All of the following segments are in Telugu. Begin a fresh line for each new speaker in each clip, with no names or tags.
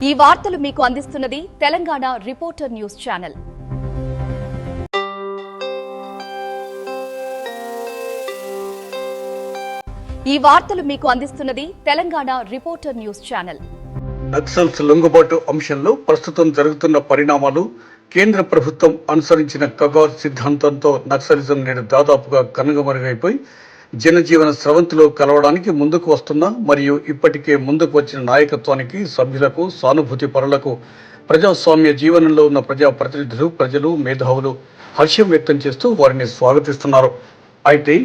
ఈ వార్తలు మీకు అందిస్తున్నది తెలంగాణ రిపోర్టర్ న్యూస్ ఛానల్. ఈ వార్తలు మీకు అందిస్తున్నది Telangana reporter news channel.
Naxals లొంగుబాటు అంశంలో ప్రస్తుతం జరుగుతున్న పరిణామాలు, కేంద్ర ప్రభుత్వం అనుసరించిన కగార్ సిద్ధాంతంతో నక్సలిజం నేడు దాదాపుగా కనుగమరుగైపోయి జనజీవన స్రవంతిలో కలవడానికి ముందుకు వస్తున్న మరియు ఇప్పటికే ముందుకు వచ్చిన నాయకత్వానికి, సభ్యులకు, సానుభూతి పరులకు, ప్రజాస్వామ్య జీవనంలో ఉన్న ప్రజాప్రతినిధులు, ప్రజలు, మేధావులు హర్షం వ్యక్తం చేస్తూ వారిని స్వాగతిస్తున్నారు. అయితే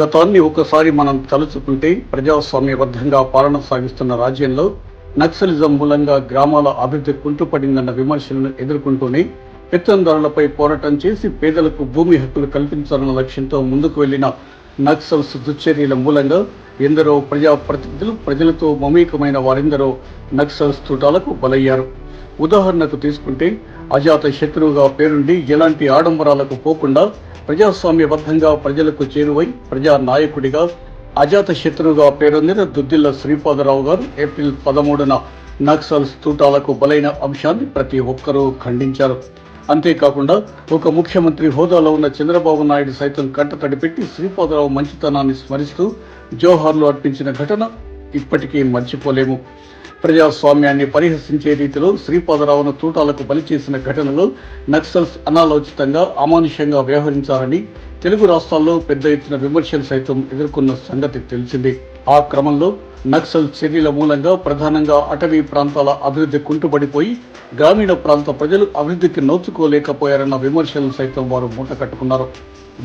గతాన్ని ఒకసారి మనం తలుచుకుంటే ప్రజాస్వామ్యబద్ధంగా పాలన సాగిస్తున్న రాజ్యంలో నక్సలిజం మూలంగా గ్రామాల అభివృద్ధి కుంటుపడిందన్న విమర్శలను ఎదుర్కొంటూనే పెత్తందారులపై పోరాటం చేసి పేదలకు భూమి హక్కులు కల్పించాలన్న లక్ష్యంతో ముందుకు వెళ్లిన నక్సల్స్ దుశ్చర్యల మూలంగా ఎందరో ప్రజాప్రతినిధులు, ప్రజలతో మమేకమైన వారెందరో నక్సల్స్ తూటాలకు బలయ్యారు. ఉదాహరణకు తీసుకుంటే అజాత శత్రువుగా పేరుండి ఎలాంటి ఆడంబరాలకు పోకుండా ప్రజాస్వామ్యబద్ధంగా ప్రజలకు చేరువై ప్రజా నాయకుడిగా అజాత శత్రువుగా పేరొందిన దుద్దిల్ల శ్రీపాదరావు గారు ఏప్రిల్ 13న నక్సల్స్ తూటాలకు బలైన అంశాన్ని ప్రతి ఒక్కరూ ఖండించారు. అంతేకాకుండా ఒక ముఖ్యమంత్రి హోదాలో ఉన్న చంద్రబాబు నాయుడు సైతం కంటతడి పెట్టి శ్రీపాదరావు మంచితనాన్ని స్మరిస్తూ జోహార్లు అర్పించిన ఘటన ఇప్పటికీ మర్చిపోలేము. ప్రజాస్వామ్యాన్ని పరిహసించే రీతిలో శ్రీపాదరావును తూటాలకు బలి చేసిన ఘటనలో నక్సల్స్ అనాలోచితంగా, అమానుషంగా వ్యవహరించారని తెలుగు రాష్ట్రాల్లో పెద్ద ఎత్తున విమర్శలు సైతం ఎదుర్కొన్న సంగతి తెలిసిందే. ఆ క్రమంలో నక్సల్ చర్యల మూలంగా ప్రధానంగా అటవీ ప్రాంతాల అభివృద్ధి కుంటుపడిపోయి గ్రామీణ ప్రాంత ప్రజలు అభివృద్ధికి నోచుకోలేకపోయారన్న విమర్శలు సైతం వారు మూట కట్టుకున్నారు.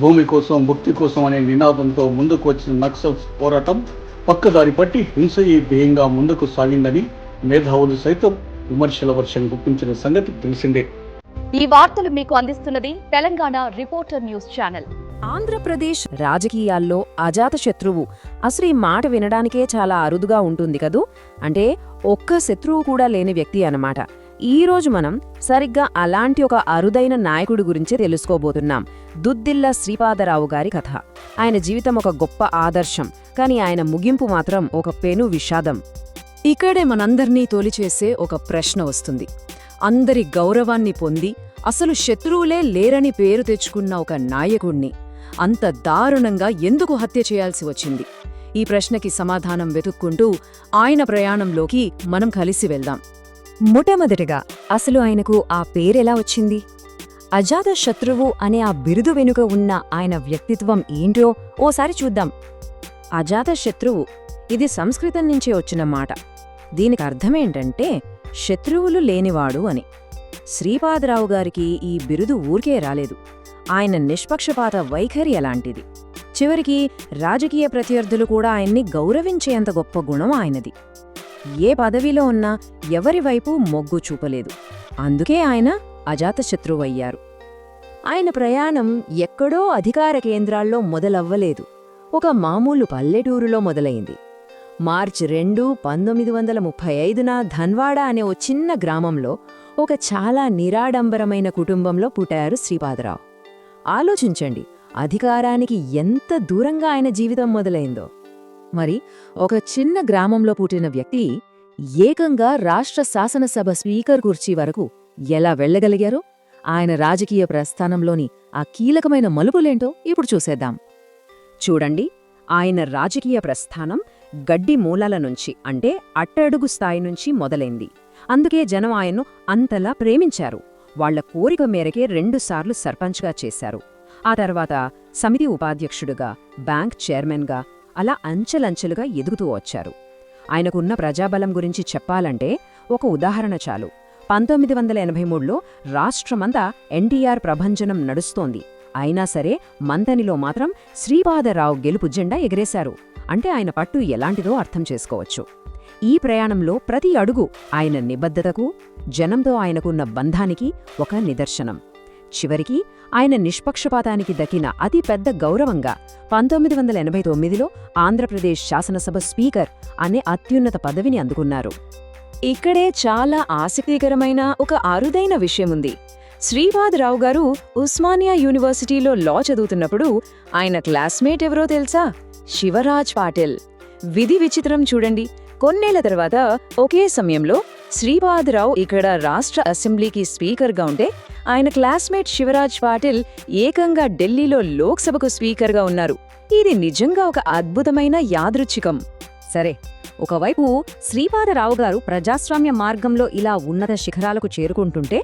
భూమి కోసం, ముక్తి కోసం అనే నినాదంతో ముందుకు వచ్చిన నక్సల్స్ పోరాటం పక్కదారి పట్టి హింసయే ధ్యేయంగా ముందుకు సాగిందని మేధావులు సైతం విమర్శల వర్షం గుప్పించిన సంగతి తెలిసిందే.
ఈ వార్తలు మీకు అందిస్తున్నది Telangana reporter news channel.
Andhra Pradesh రాజకీయాల్లో అజాత శత్రువు అసలు ఈ మాట వినడానికే చాలా అరుదుగా ఉంటుంది కదూ. అంటే ఒక్క శత్రువు కూడా లేని వ్యక్తి అన్నమాట. ఈరోజు మనం సరిగ్గా అలాంటి ఒక అరుదైన నాయకుడి గురించే తెలుసుకోబోతున్నాం. దుద్దిల్ల శ్రీపాదరావు గారి కథ. ఆయన జీవితం ఒక గొప్ప ఆదర్శం, కానీ ఆయన ముగింపు మాత్రం ఒక పెను విషాదం. ఇక్కడే మనందర్నీ తోలిచేసే ఒక ప్రశ్న వస్తుంది. అందరి గౌరవాన్ని పొంది అసలు శత్రువులే లేరని పేరు తెచ్చుకున్న ఒక నాయకుణ్ణి అంత దారుణంగా ఎందుకు హత్య చేయాల్సి వచ్చింది? ఈ ప్రశ్నకి సమాధానం వెతుక్కుంటూ ఆయన ప్రయాణంలోకి మనం కలిసి వెళ్దాం. మొట్టమొదటిగా అసలు ఆయనకు ఆ పేరెలా వచ్చింది? అజాత శత్రువు అనే ఆ బిరుదు వెనుక ఉన్న ఆయన వ్యక్తిత్వం ఏంటో ఓసారి చూద్దాం. అజాత శత్రువు ఇది సంస్కృతం నుంచే వచ్చిన మాట. దీనికి అర్థమేంటంటే శత్రువులు లేనివాడు అని. శ్రీపాదరావు గారికి ఈ బిరుదు ఊరికే రాలేదు. ఆయన నిష్పక్షపాత వైఖరి అలాంటిది. చివరికి రాజకీయ ప్రత్యర్థులు కూడా ఆయన్ని గౌరవించేంత గొప్ప గుణం ఆయనది. ఏ పదవిలో ఉన్నా ఎవరి వైపు మొగ్గు చూపలేదు. అందుకే ఆయన అజాతశత్రువయ్యారు. ఆయన ప్రయాణం ఎక్కడో అధికార కేంద్రాల్లో మొదలవ్వలేదు. ఒక మామూలు పల్లెటూరులో మొదలైంది. మార్చి 2, 1935న ధన్వాడ అనే ఓ చిన్న గ్రామంలో ఒక చాలా నిరాడంబరమైన కుటుంబంలో పుట్టారు శ్రీపాదరావు. ఆలోచించండి, అధికారానికి ఎంత దూరంగా ఆయన జీవితం మొదలైందో. మరి ఒక చిన్న గ్రామంలో పుట్టిన వ్యక్తి ఏకంగా రాష్ట్ర శాసనసభ స్పీకర్ కుర్చీ వరకు ఎలా వెళ్లగలిగారో, ఆయన రాజకీయ ప్రస్థానంలోని ఆ కీలకమైన మలుపులేంటో ఇప్పుడు చూసేద్దాం. చూడండి, ఆయన రాజకీయ ప్రస్థానం గడ్డి మూలాల నుంచి, అంటే అట్టడుగు స్థాయి నుంచి మొదలైంది. అందుకే జనం ఆయన్ను అంతలా ప్రేమించారు. వాళ్ల కోరిక మేరకే 2 సార్లు సర్పంచ్గా చేశారు. ఆ తర్వాత సమితి ఉపాధ్యక్షుడుగా, బ్యాంక్ చైర్మన్గా, అలా అంచెలంచెలుగా ఎదుగుతూ వచ్చారు. ఆయనకున్న ప్రజాబలం గురించి చెప్పాలంటే ఒక ఉదాహరణ చాలు. 1983లో రాష్ట్రమంతా ఎన్టీఆర్ ప్రభంజనం నడుస్తోంది. అయినా సరే మంతనిలో మాత్రం శ్రీపాదరావు గెలుపు జెండా ఎగరేశారు. అంటే ఆయన పట్టు ఎలాంటిదో అర్థం చేసుకోవచ్చు. ఈ ప్రయాణంలో ప్రతి అడుగు ఆయన నిబద్ధతకు, జనంతో ఆయనకున్న బంధానికి ఒక నిదర్శనం. చివరికి ఆయన నిష్పక్షపాతానికి దక్కిన అతి పెద్ద గౌరవంగా 1989లో ఆంధ్రప్రదేశ్ శాసనసభ స్పీకర్ అనే అత్యున్నత పదవిని అందుకున్నారు. ఇక్కడే చాలా ఆసక్తికరమైన ఒక అరుదైన విషయముంది. శ్రీపాదరావు గారు ఉస్మానియా యూనివర్సిటీలో లా చదువుతున్నప్పుడు ఆయన క్లాస్మేట్ ఎవరో తెలుసా? శివరాజ్ పాటిల్. విధి విచిత్రం చూడండి. కొన్నేళ్ల తర్వాత ఒకే సమయంలో శ్రీపాదరావు ఇక్కడ రాష్ట్ర అసెంబ్లీకి స్పీకర్గా ఉంటే ఆయన క్లాస్మేట్ శివరాజ్ పాటిల్ ఏకంగా ఢిల్లీలో లోక్సభకు స్పీకర్గా ఉన్నారు. ఇది నిజంగా ఒక అద్భుతమైన యాదృచ్ఛికం. సరే, ఒకవైపు శ్రీపాదరావు గారు ప్రజాస్వామ్య మార్గంలో ఇలా ఉన్నత శిఖరాలకు చేరుకుంటుంటే,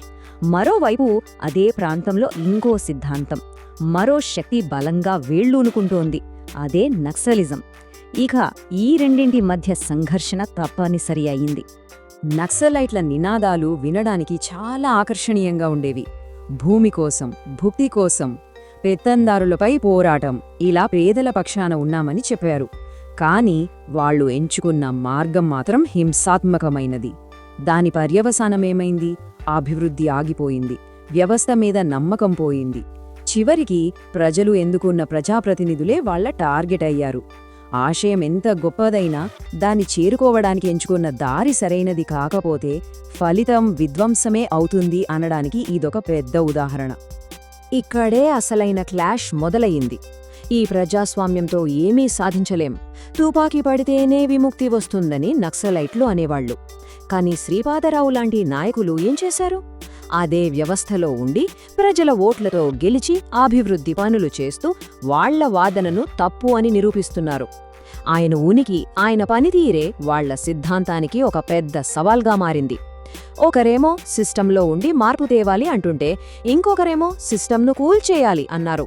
మరోవైపు అదే ప్రాంతంలో ఇంకో సిద్ధాంతం, మరో శక్తి బలంగా వేళ్లూనుకుంటోంది. అదే నక్సలిజం. ఇక ఈ రెండింటి మధ్య సంఘర్షణ తప్పనిసరి అయింది. నక్సలైట్ల నినాదాలు వినడానికి చాలా ఆకర్షణీయంగా ఉండేవి. భూమి కోసం, భుక్తి కోసం, పెత్తందారులపై పోరాటం, ఇలా పేదల పక్షాన ఉన్నామని చెప్పారు. కానీ వాళ్లు ఎంచుకున్న మార్గం మాత్రం హింసాత్మకమైనది. దాని పర్యవసానమేమైంది? అభివృద్ధి ఆగిపోయింది, వ్యవస్థ మీద నమ్మకం పోయింది. చివరికి ప్రజలు ఎన్నుకున్న ప్రజాప్రతినిధులే వాళ్ల టార్గెట్ అయ్యారు. ఆశయం ఎంత గొప్పదైనా దాన్ని చేరుకోవడానికి ఎంచుకున్న దారి సరైనది కాకపోతే ఫలితం విధ్వంసమే అవుతుంది అనడానికి ఇదొక పెద్ద ఉదాహరణ. ఇక్కడే అసలైన క్లాష్ మొదలయ్యింది. ఈ ప్రజాస్వామ్యంతో ఏమీ సాధించలేం, తుపాకీ పడితేనే విముక్తి వస్తుందని నక్సలైట్లు అనేవాళ్లు. కానీ శ్రీపాదరావు లాంటి నాయకులు ఏం చేశారు? అదే వ్యవస్థలో ఉండి ప్రజల ఓట్లతో గెలిచి అభివృద్ధి పనులు చేస్తూ వాళ్ల వాదనను తప్పు అని నిరూపిస్తున్నారు. ఆయన ఉనికి, ఆయన పనితీరే వాళ్ల సిద్ధాంతానికి ఒక పెద్ద సవాల్గా మారింది. ఒకరేమో సిస్టంలో ఉండి మార్పు తేవాలి అంటుంటే, ఇంకొకరేమో సిస్టంను కూల్చేయాలి అన్నారు.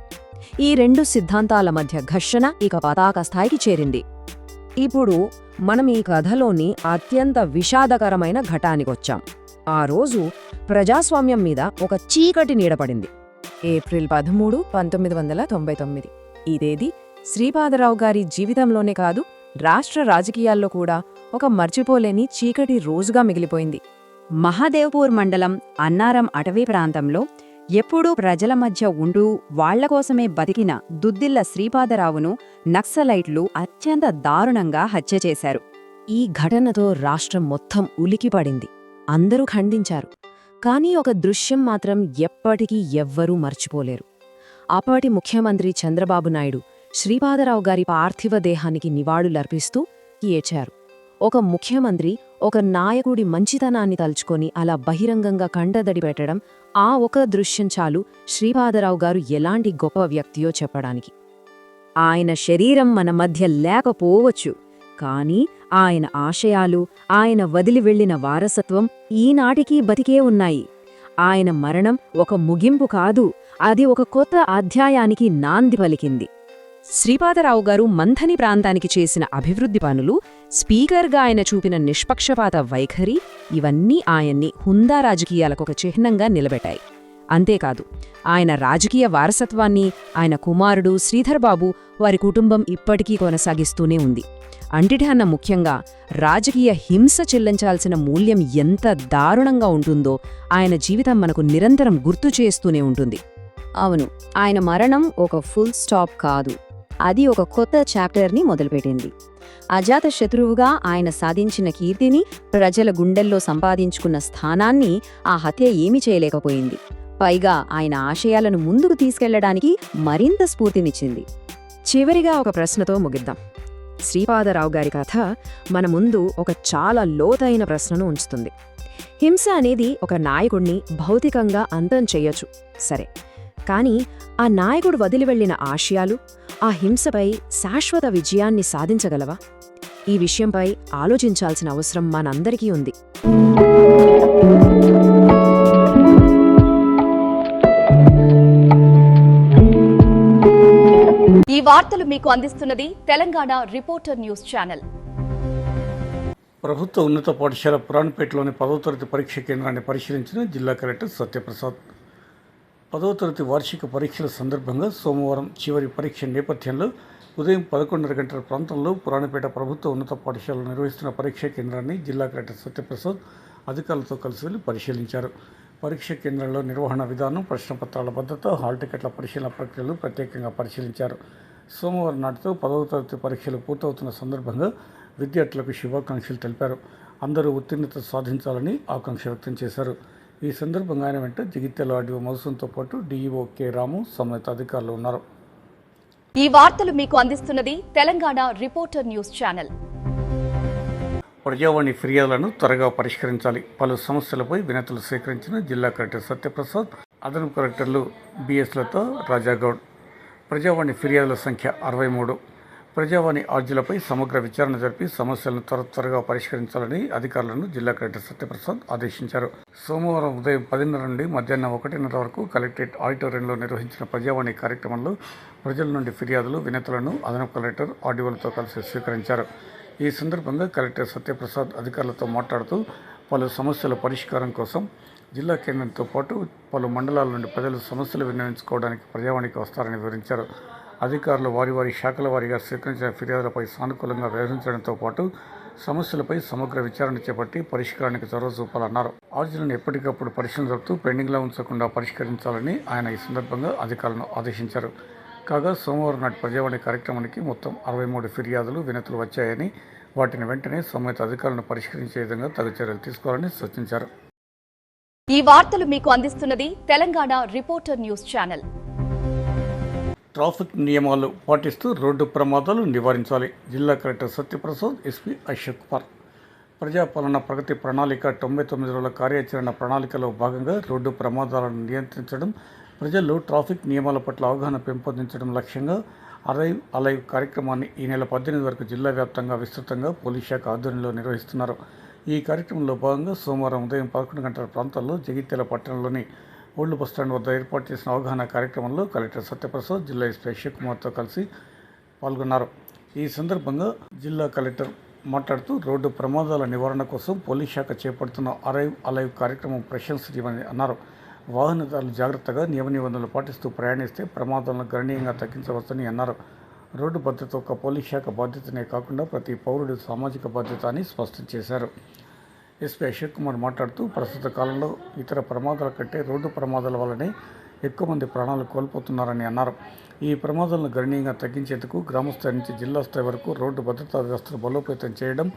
ఈ రెండు సిద్ధాంతాల మధ్య ఘర్షణ ఇక పతాక స్థాయికి చేరింది. ఇప్పుడు మనం ఈ కథలోని అత్యంత విషాదకరమైన ఘటానికొచ్చాం. ఆ రోజు ప్రజాస్వామ్యం మీద ఒక చీకటి నీడపడింది. ఏప్రిల్ 13, 1999. ఈ తేదీ శ్రీపాదరావు గారి జీవితంలోనే కాదు, రాష్ట్ర రాజకీయాల్లో కూడా ఒక మర్చిపోలేని చీకటి రోజుగా మిగిలిపోయింది. మహాదేవ్పూర్ మండలం అన్నారం అటవీ ప్రాంతంలో ఎప్పుడూ ప్రజల మధ్య ఉంటూ వాళ్లకోసమే బతికిన దుద్దిళ్ల శ్రీపాదరావును నక్సలైట్లు అత్యంత దారుణంగా హత్య చేశారు. ఈ ఘటనతో రాష్ట్రం మొత్తం ఉలికిపడింది. అందరూ ఖండించారు. కానీ ఒక దృశ్యం మాత్రం ఎప్పటికీ ఎవ్వరూ మర్చిపోలేరు. అప్పటి ముఖ్యమంత్రి చంద్రబాబు నాయుడు శ్రీపాదరావు గారి పార్థివ దేహానికి నివాళులర్పిస్తూ ఏడ్చారు. ఒక ముఖ్యమంత్రి ఒక నాయకుడి మంచితనాన్ని తలుచుకొని అలా బహిరంగంగా కంటదడి పెట్టడం, ఆ ఒక దృశ్యం చాలు శ్రీపాదరావు గారు ఎలాంటి గొప్ప వ్యక్తియో చెప్పడానికి. ఆయన శరీరం మన మధ్య లేకపోవచ్చు, కానీ ఆయన ఆశయాలు, ఆయన వదిలి వెళ్లిన వారసత్వం ఈనాటికీ బతికే ఉన్నాయి. ఆయన మరణం ఒక ముగింపు కాదు, అది ఒక కొత్త అధ్యాయానికి నాంది పలికింది. శ్రీపాదరావు గారు మంథని ప్రాంతానికి చేసిన అభివృద్ధి పనులు, స్పీకర్గా ఆయన చూపిన నిష్పక్షపాత వైఖరి, ఇవన్నీ ఆయన్ని హుందా రాజకీయాలకొక చిహ్నంగా నిలబెట్టాయి. అంతేకాదు, ఆయన రాజకీయ వారసత్వాన్ని ఆయన కుమారుడు శ్రీధర్బాబు, వారి కుటుంబం ఇప్పటికీ కొనసాగిస్తూనే ఉంది. అన్నిటికన్నా ముఖ్యంగా రాజకీయ హింస చెల్లించాల్సిన మూల్యం ఎంత దారుణంగా ఉంటుందో ఆయన జీవితం మనకు నిరంతరం గుర్తు చేస్తూనే ఉంటుంది. అవును, ఆయన మరణం ఒక ఫుల్ స్టాప్ కాదు, అది ఒక కొత్త చాప్టర్ని మొదలుపెట్టింది. అజాత శత్రువుగా ఆయన సాధించిన కీర్తిని, ప్రజల గుండెల్లో సంపాదించుకున్న స్థానాన్ని ఆ హత్య ఏమీ చేయలేకపోయింది. పైగా ఆయన ఆశయాలను ముందుకు తీసుకెళ్లడానికి మరింత స్ఫూర్తినిచ్చింది. చివరిగా ఒక ప్రశ్నతో ముగిద్దాం. శ్రీపాదరావు గారి కథ మన ముందు ఒక చాలా లోతైన ప్రశ్నను ఉంచుతుంది. హింస అనేది ఒక నాయకుడిని భౌతికంగా అంతం చెయ్యొచ్చు, సరే, కానీ ఆ నాయకుడు వదిలి వెళ్లిన ఆశయాలు ఆ హింసపై శాశ్వత విజయాన్ని సాధించగలవా? ఈ విషయంపై ఆలోచించాల్సిన అవసరం మనందరికీ ఉంది.
ఈ వార్తలు మీకు అందిస్తున్నది తెలంగాణ రిపోర్టర్ న్యూస్ ఛానల్.
ప్రభుత్వ ఉన్నత పాఠశాల పురాణపేటలోని 10వ తరగతి పరీక్ష కేంద్రాన్ని పరిశీలించిన జిల్లా కలెక్టర్ సత్యప్రసాద్. 10వ తరగతి వార్షిక పరీక్షల సందర్భంగా సోమవారం చివరి పరీక్ష నేపథ్యంలో ఉదయం 11:30 గంటల ప్రాంతంలో పురాణపేట ప్రభుత్వ ఉన్నత పాఠశాలలో నిర్వహిస్తున్న పరీక్షా కేంద్రాన్ని జిల్లా కలెక్టర్ సత్యప్రసాద్ అధికారులతో కలిసి వెళ్లి పరిశీలించారు. పరీక్ష కేంద్రంలో నిర్వహణ విధానం, ప్రశ్నపత్రాల భద్రత, హాల్ టికెట్ల పరిశీలన ప్రక్రియలు ప్రత్యేకంగా పరిశీలించారు. సోమవారం నాటితో 10వ తరగతి పరీక్షలు పూర్తవుతున్న సందర్భంగా విద్యార్థులకు శుభాకాంక్షలు తెలిపారు. అందరూ ఉత్తీర్ణత సాధించాలని ఆకాంక్ష వ్యక్తం చేశారు. ఈ సందర్భంగా ఆయన వెంట జగిత్యాల ఆర్డీఓ మధుసూన్తో పాటు డీఈఓ కె రాము సమేత అధికారులు ఉన్నారు.
ఈ వార్తలు మీకు అందిస్తున్నది తెలంగాణ రిపోర్టర్ న్యూస్ ఛానల్.
ప్రజావాణి ఫిర్యాదులను త్వరగా పరిష్కరించాలి. పలు సమస్యలపై వినతులు సేకరించిన జిల్లా కలెక్టర్ సత్యప్రసాద్, అదనపు కలెక్టర్లు బిఎస్లతో రాజాగౌడ్. ప్రజావాణి ఫిర్యాదుల సంఖ్య 63. ప్రజావాణి అర్జీలపై సమగ్ర విచారణ జరిపి సమస్యలను త్వరగా పరిష్కరించాలని అధికారులను జిల్లా కలెక్టర్ సత్యప్రసాద్ ఆదేశించారు. సోమవారం ఉదయం 10:30 నుండి మధ్యాహ్నం 1:30 వరకు కలెక్టరేట్ ఆడిటోరియంలో నిర్వహించిన ప్రజావాణి కార్యక్రమంలో ప్రజల నుండి ఫిర్యాదులు, వినతులను అదనపు కలెక్టర్ ఆర్డీఓలతో కలిసి స్వీకరించారు. ఈ సందర్భంగా కలెక్టర్ సత్యప్రసాద్ అధికారులతో మాట్లాడుతూ పలు సమస్యల పరిష్కారం కోసం జిల్లా కేంద్రంతో పాటు పలు మండలాల నుండి ప్రజలు సమస్యలు విన్నవించుకోవడానికి ప్రజావాణికి వస్తారని వివరించారు. అధికారులు వారి శాఖల వారీగా స్వీకరించిన ఫిర్యాదులపై సానుకూలంగా వ్యవహరించడంతో పాటు సమస్యలపై సమగ్ర విచారణ చేపట్టి పరిష్కారానికి చొరవ చూపాలన్నారు. అర్జీలను ఎప్పటికప్పుడు పరిశీలన జరుపుతూ పెండింగ్లో ఉంచకుండా పరిష్కరించాలని ఆయన ఈ సందర్భంగా అధికారులను ఆదేశించారు. కాగా సోమవారం నాటి ప్రజావాణి కార్యక్రమానికి మొత్తం 63 ఫిర్యాదులు, వినతులు వచ్చాయని, వాటిని వెంటనే సంబంధిత అధికారులను పరిష్కరించే విధంగా తగు చర్యలు తీసుకోవాలని సూచించారు.
ఈ వార్తలు మీకు అందిస్తున్నది Telangana reporter news channel.
Traffic నియమాలు పాటిస్తూ రోడ్డు ప్రమాదాలు నివారించాలి. జిల్లా కలెక్టర్ సత్యప్రసాద్, ఎస్పీ అశోక్ కుమార్. ప్రజాపాలన ప్రగతి ప్రణాళిక 99 రోజుల కార్యాచరణ ప్రణాళికలో భాగంగా రోడ్డు ప్రమాదాలను నియంత్రించడం, ప్రజల్లో ట్రాఫిక్ నియమాల పట్ల అవగాహన పెంపొందించడం లక్ష్యంగా అరైవ్ అలైవ్ కార్యక్రమాన్ని ఈ నెల 18 వరకు జిల్లా వ్యాప్తంగా విస్తృతంగా పోలీస్ శాఖ ఆధ్వర్యంలో నిర్వహిస్తున్నారు. ఈ కార్యక్రమంలో భాగంగా సోమవారం ఉదయం 11 గంటల ప్రాంతాల్లో జగిత్యాల పట్టణంలోని ఓల్డ్ బస్టాండ్ వద్ద ఏర్పాటు చేసిన అవగాహన కార్యక్రమంలో కలెక్టర్ సత్యప్రసాద్, జిల్లా ఎస్పీ అశోక్ కుమార్తో కలిసి పాల్గొన్నారు. ఈ సందర్భంగా జిల్లా కలెక్టర్ మాట్లాడుతూ రోడ్డు ప్రమాదాల నివారణ కోసం పోలీస్ శాఖ చేపడుతున్న అరైవ్ అలైవ్ కార్యక్రమం ప్రశంసనీయమని అన్నారు. వాహనదారులు జాగ్రత్తగా నియమ నిబంధనలు పాటిస్తూ ప్రయాణిస్తే ప్రమాదాలను గణనీయంగా తగ్గించవచ్చని అన్నారు. రోడ్డు భద్రత ఒక పోలీస్ శాఖ బాధ్యతనే కాకుండా ప్రతి పౌరుడి సామాజిక బాధ్యత అని స్పష్టం చేశారు. ఎస్పీ అశోక్ కుమార్ మాట్లాడుతూ ప్రస్తుత కాలంలో ఇతర ప్రమాదాల కంటే రోడ్డు ప్రమాదాల వల్లనే ఎక్కువ మంది ప్రాణాలు కోల్పోతున్నారని అన్నారు. ఈ ప్రమాదాలను గణనీయంగా తగ్గించేందుకు గ్రామస్థాయి నుంచి జిల్లా స్థాయి వరకు రోడ్డు భద్రతా వ్యవస్థను బలోపేతం చేయడం,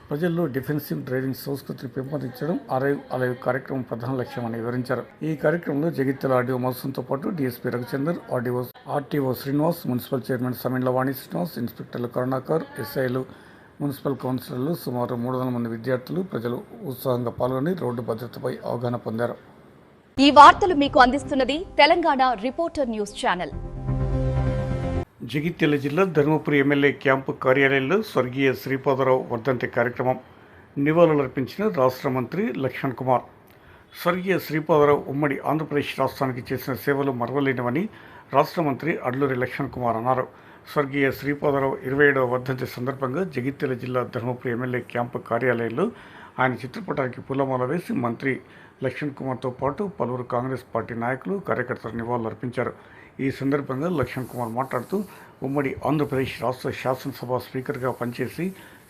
ప్రజల్లో డిఫెన్సివ్ డ్రైవింగ్ సంస్కృతిని పెంపొందించడం అరైవ్ అలైవ్ కార్యక్రమం ప్రధాన లక్ష్యమని వివరించారు. ఈ కార్యక్రమంలో జగిత్యాల ఆర్డీఓ మధుసూన్తో పాటు DSP Ravichander, RTO Srinivas, municipal chairman Samindla Vani Srinivas, ఇన్స్పెక్టర్లు కరుణాకర్, ఎస్ఐలు, మున్సిపల్ కౌన్సిలర్లు, సుమారు 300 మంది విద్యార్థులు, ప్రజలు ఉత్సాహంగా పాల్గొని రోడ్డు భద్రతపై అవగాహన పొందారు.
ఈ వార్తలు మీకు అందిస్తున్నది Telangana reporter news channel.
Jagtial జిల్లా ధర్మపురి ఎమ్మెల్యే క్యాంపు కార్యాలయంలో స్వర్గీయ శ్రీపాదరావు వర్ధంతి కార్యక్రమం. నివాళులర్పించిన రాష్ట్ర మంత్రి లక్ష్మణ్ కుమార్. స్వర్గీయ శ్రీపాదరావు ఉమ్మడి ఆంధ్రప్రదేశ్ రాష్ట్రానికి చేసిన సేవలు మరవలేనివని రాష్ట్ర మంత్రి అడ్లూరి లక్ష్మణ్ కుమార్ అన్నారు. స్వర్గీయ శ్రీపాదరావు 27వ వర్ధంతి సందర్భంగా జగిత్యాల జిల్లా ధర్మపురి ఎమ్మెల్యే క్యాంపు కార్యాలయంలో ఆయన చిత్రపటానికి పూలమాల వేసి మంత్రి లక్ష్మణ్ కుమార్తో పాటు పలువురు కాంగ్రెస్ పార్టీ నాయకులు, కార్యకర్తలు నివాళులర్పించారు. ఈ సందర్భంగా లక్ష్మణ్ కుమార్ మాట్లాడుతూ ఉమ్మడి ఆంధ్రప్రదేశ్ రాష్ట్ర శాసనసభ స్పీకర్గా పనిచేసి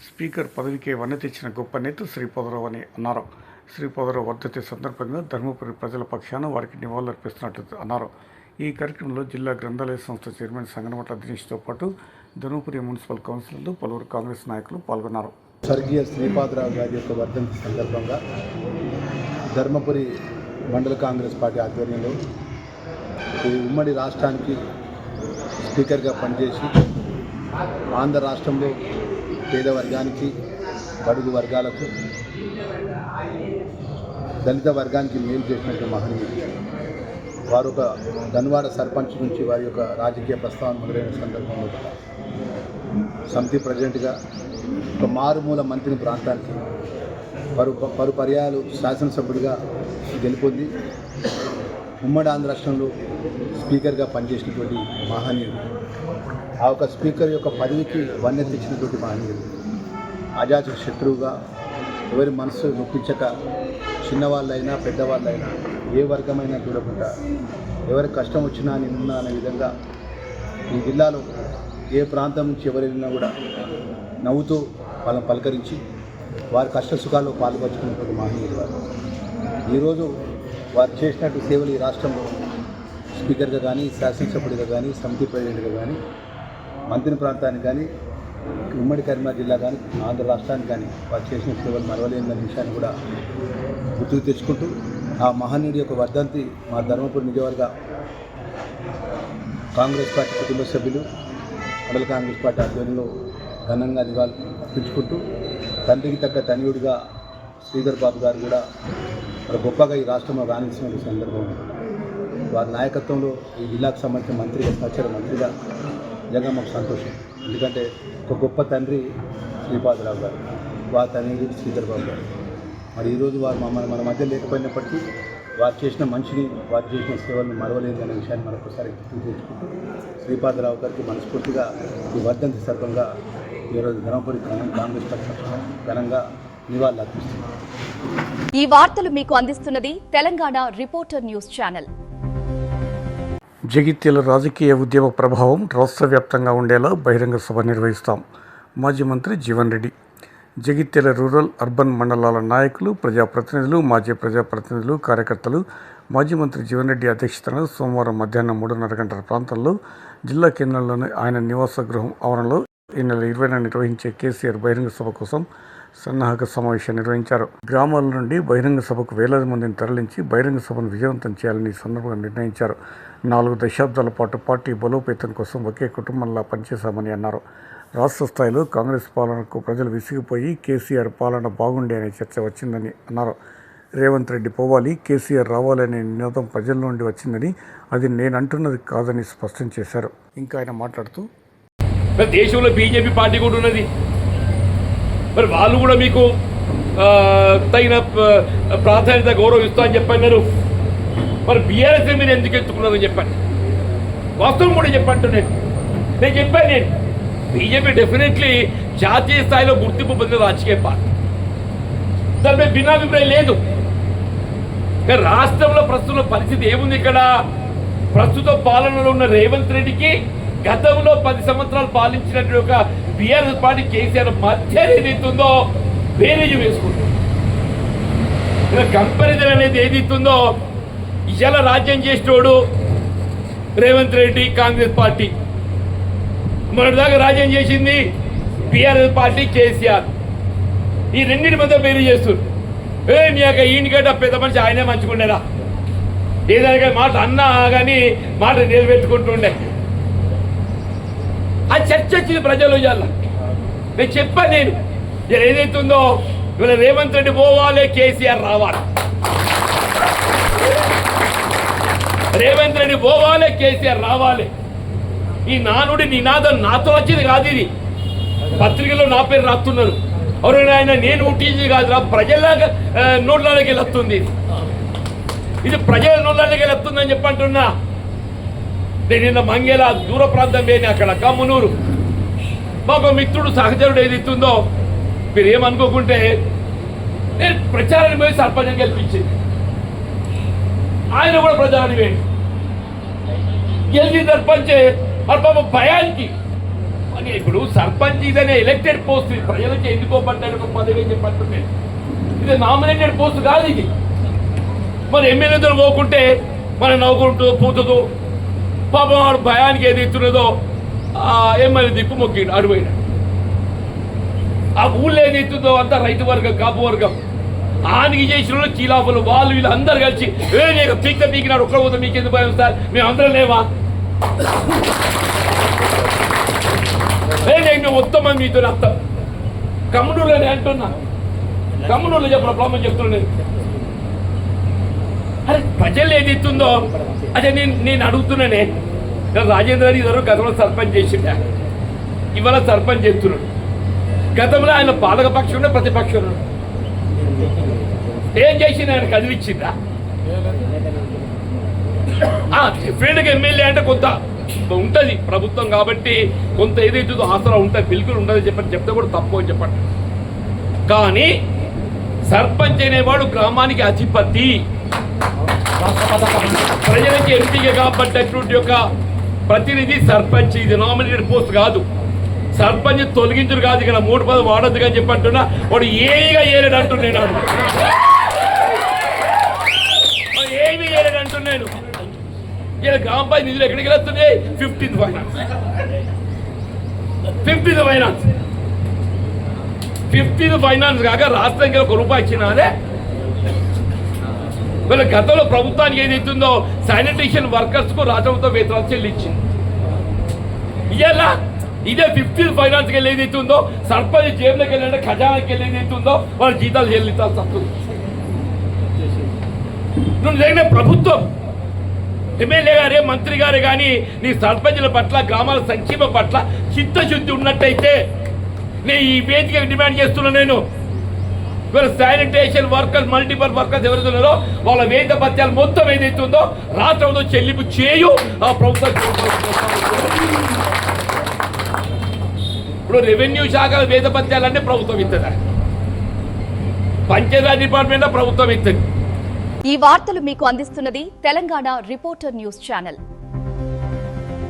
స్పీకర్ పదవికే వన్నె తెచ్చిన గొప్ప నేత శ్రీపాదరావు అని అన్నారు. శ్రీపాదరావు వర్ధంతి సందర్భంగా ధర్మపురి ప్రజల పక్షాన వారికి నివాళులర్పిస్తున్నట్లు అన్నారు. ఈ కార్యక్రమంలో జిల్లా గ్రంథాలయ సంస్థ చైర్మన్ సంగనమట్ల దినేష్తో పాటు ధర్మపురి మున్సిపల్ కౌన్సిలర్లు, పలువురు కాంగ్రెస్ నాయకులు పాల్గొన్నారు.
స్వర్గీయ శ్రీపాదరావు గారి యొక్క వర్ధంతి సందర్భంగా ధర్మపురి మండల కాంగ్రెస్ పార్టీ ఆధ్వర్యంలో ఈ ఉమ్మడి రాష్ట్రానికి స్పీకర్గా పనిచేసి ఆంధ్ర రాష్ట్రంలో పేద వర్గానికి, బడుగు వర్గాలకు, దళిత వర్గానికి మేలు చేసినటువంటి మహనీయుడు. వారు ఒక ధన్వాడ సర్పంచ్ నుంచి వారి యొక్క రాజకీయ ప్రస్తావన మొదలైన సందర్భంలో సమితి ప్రెసిడెంట్గా ఒక మారుమూల మంత్రి ప్రాంతానికి పలు పర్యాయాలు శాసనసభ్యుడిగా గెలుపొంది ఉమ్మడి ఆంధ్ర రాష్ట్రంలో స్పీకర్గా పనిచేసినటువంటి మహనీయుడు. ఆ ఒక స్పీకర్ యొక్క పదవికి వన్నె తెచ్చినటువంటి మహనీయుడు. అజాత శత్రువుగా ఎవరి మనసు నొప్పించక చిన్నవాళ్ళైనా పెద్దవాళ్ళైనా ఏ వర్గమైనా చూడకుండా ఎవరి కష్టం వచ్చినా నిన్న అనే విధంగా ఈ జిల్లాలో ఏ ప్రాంతం నుంచి ఎవరు వెళ్ళినా కూడా నవ్వుతూ వాళ్ళని పలకరించి వారి కష్ట సుఖాల్లో పాల్పంచుకున్నటువంటి మహనీయుడు వారు. ఈరోజు వారు చేసినట్టు సేవలు ఈ రాష్ట్రంలో స్పీకర్గా కానీ, శాసనసభ్యుడిగా కానీ, సమితి ప్రెసిడెంట్గా కానీ, మంత్రి ప్రాంతానికి కానీ, ఉమ్మడి కరీంనగర్ జిల్లా కానీ, ఆంధ్ర రాష్ట్రానికి కానీ వారు చేసిన సేవలు మరవలేని విషయాన్ని కూడా గుర్తుకు తెచ్చుకుంటూ ఆ మహనీయుడి యొక్క వర్ధంతి మా ధర్మపురి నియోజకవర్గ కాంగ్రెస్ పార్టీ కుటుంబ సభ్యులు, మండల కాంగ్రెస్ పార్టీ ఆధ్వర్యంలో ఘనంగా నివాళులు అర్పించుకుంటూ తండ్రికి తగ్గ తనయుడిగా శ్రీధర్ బాబు గారు కూడా మరి గొప్పగా ఈ రాష్ట్రంలో రాణించిన సందర్భం. వారి నాయకత్వంలో ఈ జిల్లాకు సంబంధించిన మంత్రిగా సహచర మంత్రిగా నిజంగా మాకు సంతోషం. ఎందుకంటే ఒక గొప్ప తండ్రి శ్రీపాదరావు గారు, వారి తనయుడు శ్రీధర్ బాబు గారు. మరి ఈరోజు వారు మన మధ్య లేకపోయినప్పటికీ వారు చేసిన మంచిని, వారు చేసిన సేవలను మరవలేదు అనే విషయాన్ని మరొకసారి గుర్తు తెచ్చుకుంటూ శ్రీపాదరావు గారికి మనస్ఫూర్తిగా ఈ వర్ధంతి సందర్భంగా ఈరోజు ధర్మపురి కాంగ్రెస్ పక్షం ఘనంగా నివాళులు అర్పిస్తుంది.
ఈ వార్తలు మీకు అందిస్తున్నది Telangana reporter news channel.
Jagtial రాజకీయ ఉద్యమ ప్రభావం రాష్ట్ర వ్యాప్తంగా ఉండేలా బహిరంగ సభ నిర్వహిస్తాం. మాజీ మంత్రి జీవన్ రెడ్డి. జగిత్యాల రూరల్, అర్బన్ మండలాల నాయకులు, ప్రజాప్రతినిధులు, మాజీ ప్రజాప్రతినిధులు, కార్యకర్తలు మాజీ మంత్రి జీవన్ రెడ్డి అధ్యక్షతన సోమవారం మధ్యాహ్నం 3:30 గంటల ప్రాంతంలో జిల్లా కేంద్రంలోని ఆయన నివాస గృహం ఆవరణలో ఈ నెల 20న నిర్వహించే కేసీఆర్ బహిరంగ సభ కోసం సన్నాహక సమావేశం నిర్వహించారు. గ్రామాల నుండి బహిరంగ సభకు వేలాది మందిని తరలించి బహిరంగ సభను విజయవంతం చేయాలని ఈ సందర్భంగా నిర్ణయించారు. 4 దశాబ్దాల పాటు పార్టీ బలోపేతం కోసం ఒకే కుటుంబంలా పనిచేశామని అన్నారు. రాష్ట్ర స్థాయిలో కాంగ్రెస్ పాలనకు ప్రజలు విసిగిపోయి కేసీఆర్ పాలన బాగుండే అనే చర్చ వచ్చిందని అన్నారు. రేవంత్ రెడ్డి పోవాలి, కేసీఆర్ రావాలనే నినాదం ప్రజల నుండి వచ్చిందని, అది నేనంటున్నది కాదని స్పష్టం చేశారు. ఇంకా ఆయన మాట్లాడుతూ,
దేశంలో బీజేపీ పార్టీ కూడా ఉన్నది, మరి వాళ్ళు కూడా మీకు తగిన ప్రాధాన్యత గౌరవం ఇస్తా అని చెప్పన్నారు. మరి బీఆర్ఎస్ మీరు ఎందుకు ఎత్తుకున్నారని చెప్పండి, వాస్తవం కూడా చెప్పంటు నేను చెప్పాను. బీజేపీ డెఫినెట్లీ జాతీయ స్థాయిలో గుర్తింపు పొందిన రాజకీయ పార్టీ, దానిపై భిన్నాభిప్రాయం లేదు. కానీ రాష్ట్రంలో ప్రస్తుత పరిస్థితి ఏముంది? ఇక్కడ ప్రస్తుత పాలనలో ఉన్న రేవంత్ రెడ్డికి గతంలో 10 సంవత్సరాలు పాలించినట్టు ఒక బీఆర్ఎస్ పార్టీ కేసీఆర్ మధ్య ఏదైతుందో బేరేజ్ వేసుకుంటుంది. కంపారిజన్ అనేది ఏదైతుందో, ఇవాళ రాజ్యం చేసేటోడు రేవంత్ రెడ్డి కాంగ్రెస్ పార్టీ, మొన్నటిదాకా రాజ్యం చేసింది బీఆర్ఎస్ పార్టీ కేసీఆర్. ఈ రెండింటి మధ్య బేరీ చేస్తుంది. మీ యొక్క ఈయనకంటే పెద్ద మనిషి ఆయనే మంచుకుండేరా, ఏదైనా మాట అన్నా కానీ మాట నిలబెట్టుకుంటుండే. ఆ చర్చ వచ్చింది ప్రజలు. ఇవాళ నేను చెప్పాను, నేను ఏదైతుందో ఇవాళ రేవంత్ రెడ్డి పోవాలి, కేసీఆర్ రావాలి. రేవంత్ రెడ్డి పోవాలి, కేసీఆర్ రావాలి. ఈ నానుడి నినాదం నాతో వచ్చింది కాదు, ఇది పత్రికలో నా పేరు రాస్తున్నారు. ఎవరైనా ఆయన నేను ఉట్టింది కాదు, ప్రజల నోట్లకి వెళ్ళొస్తుంది. ఇది ప్రజల నోట్లకి వెళ్ళొస్తుందని చెప్పంటున్నా. నేను నిన్న మంగేల దూర ప్రాంతం పోయినా, అక్కడ కమ్మునూరు మాకు మిత్రుడు సహచరుడు ఏది ఇస్తుందో, మీరు ఏమనుకోకుంటే నేను ప్రచారాన్ని పోయి సర్పంచం గెలిపించింది. ఆయన కూడా ప్రచారాన్ని వేయండి గెలిచి సర్పంచే. మరి పాప భయానికి అని ఇప్పుడు సర్పంచ్ ఇదనే ఎలక్టెడ్ పోస్ట్, ప్రజలకి ఎన్నుకోబడ్డాడు ఒక పదవి అని చెప్పంటున్నాను. ఇది నామినేటెడ్ పోస్ట్ కాదు ఇది. మరి ఎమ్మెల్యేతో పోకుంటే మనం నవ్వుకుంటూ పూతూ పాపం వాడు భయానికి ఏది ఇస్తున్నదో ఎమ్మెల్యే దిక్కు మొక్కిడు అడిపోయినా. ఆ ఊళ్ళో ఏది ఇస్తుందో అంతా రైతు వర్గం, కాపు వర్గం, ఆనికి చేసిన చీలాపులు వాళ్ళు వీళ్ళు అందరు కలిసి నేను పీకినాడు ఒక్కడ పోతే మీకు ఎందుకు భయం సార్, మేము అందరం లేవా? నేను మొత్తం మంది మీతో అర్థం కమ్మునూరులోనే అంటున్నా. కమ్మునూరులో చెప్పిన ప్రాబ్లం చెప్తున్నాను. అరే ప్రజలు ఏది ఇస్తుందో అదే నేను అడుగుతున్నానే. రాజేంద్ర రెడ్డి గారు గతంలో సర్పంచ్ చేసిండ, ఇవాళ సర్పంచ్ చేస్తున్నాడు. గతంలో ఆయన పాలక పక్షం ప్రతిపక్షం ఏం చేసింది? ఆయన కదిలిచ్చిందా? డెఫినెట్గా ఎమ్మెల్యే అంటే కొంత ఉంటుంది ప్రభుత్వం కాబట్టి, కొంత ఏదైతుందో ఆసరా ఉంటుంది, బిల్కులు ఉండదని చెప్తే కూడా తప్పు అని చెప్పండి. కానీ సర్పంచ్ అనేవాడు గ్రామానికి అధిపతి, ప్రజలకి ఎంపిక కాబట్టేటువంటి యొక్క ప్రతినిధి సర్పంచ్. ఇది నామినేటెడ్ పోస్ట్ కాదు. సర్పంచ్ తొలగించరు కాదు, ఇక్కడ 3 పదం వాడద్దు కానీ చెప్పంటున్నా. వాడు ఏమిగా ఏలేడు అంటున్నాడు, ఏమి ఏలేడు అంటున్నాను. ఇలా గ్రామ పంచాయతీ నిధులు ఎక్కడికి వెళ్తున్నాయి? 15th ఫైనాన్స్, 15th ఫైనాన్స్ కాక రాష్ట్రానికి ₹1 ఇచ్చినారే. వీళ్ళ గతంలో ప్రభుత్వానికి ఏదైతుందో శానిటేషన్ వర్కర్స్కు రాష్ట్ర ప్రభుత్వం వేతనాలు చెల్లించింది. ఇవాళ ఇదే 15th ఫైనాన్స్కి వెళ్ళి ఏదైతే ఉందో సర్పంచ్ జేబులోకి వెళ్ళంటే ఖజానాకి వెళ్ళి ఏదైతే ఉందో వాళ్ళ జీతాలు చెల్లించాల్సి వస్తుంది. నువ్వు జరిగిన ప్రభుత్వం ఎమ్మెల్యే గారే మంత్రి గారే కానీ నీ సర్పంచుల పట్ల గ్రామాల సంక్షేమం పట్ల చిత్తశుద్ధి ఉన్నట్టయితే నేను ఈ వేదిక డిమాండ్ చేస్తున్నా. నేను ఇవాళ శానిటేషన్ వర్కర్స్ మల్టిపల్ వర్కర్స్ ఎవరైతే ఉన్నారో వాళ్ళ వేద భత్యాలు మొత్తం ఏదైతే ఉందో రాష్ట్రంలో చెల్లింపు చేయు ఆ ప్రభుత్వం. ఇప్పుడు రెవెన్యూ శాఖల వేద భత్యాలన్నీ ప్రభుత్వం ఇస్తుందా, పంచాయతీరాజ్ డిపార్ట్మెంట్ ప్రభుత్వం ఇస్తుంది.
ఈ వార్తలు మీకు అందిస్తున్నది తెలంగాణ రిపోర్టర్ న్యూస్ ఛానల్.